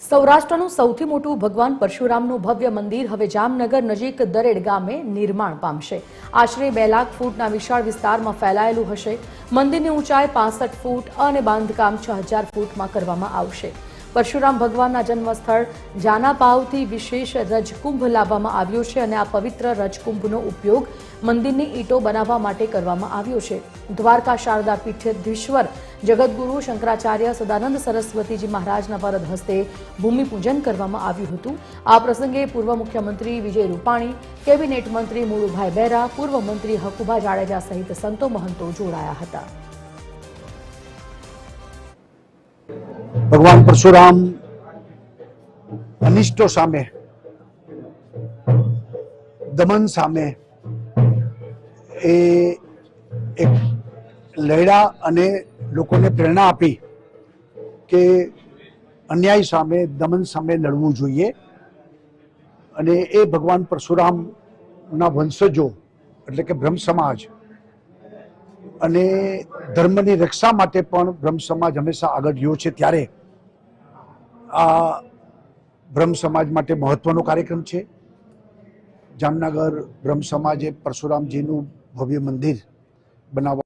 સૌરાષ્ટ્રનું સૌથી મોટું ભગવાન પરશુરામનું ભવ્ય મંદિર હવે જામનગર નજીક દરેડ ગામે નિર્માણ પામશે। આશરે 2 લાખ ફૂટના વિશાળ વિસ્તારમાં ફેલાયેલું હશે। મંદિરની ઊંચાઈ 65 ફૂટ અને બાંધકામ 6000 ફૂટમાં કરવામાં આવશે। પરશુરામ ભગવાનના જન્મસ્થળ જાનાપાવથી વિશેષ રજકુંભ લાવવામાં આવ્યો છે અને આ પવિત્ર રજકુંભનો ઉપયોગ મંદિરની ઈંટો બનાવવા માટે કરવામાં આવ્યો છે। દ્વારકા શારદા પીઠાધીશ્વર જગતગુરુ શંકરાચાર્ય સદાનંદ સરસ્વતીજી મહારાજના વરદ હસ્તે ભૂમિપૂજન કરવામાં આવ્યું હતું। આ પ્રસંગે પૂર્વ મુખ્યમંત્રી વિજય રૂપાણી, કેબિનેટ મંત્રી મુળુભાઈ બેરા, પૂર્વ મંત્રી હકુભા જાડેજા સહિત સંતો મહંતો જોડાયા હતા। भगवान परशुराम अनिष्टो सामे दमन सामे एक लड़ा अने लोकोने प्रेरणा आपी के अन्याय सामे दमन सामे लड़वू जोईए अने ए भगवान परशुराम ना वंशजो एटले के ब्रह्म समाज अने धर्मनी रक्षा माटे पण ब्रह्म समाज हमेशा आगळ रह्यो छे। त्यारे आ ब्रह्म समाज माटे महत्वनो कार्यक्रम छे। जामनगर ब्रह्म समाजे परशुरामजीनुं भव्य मंदिर बनाववा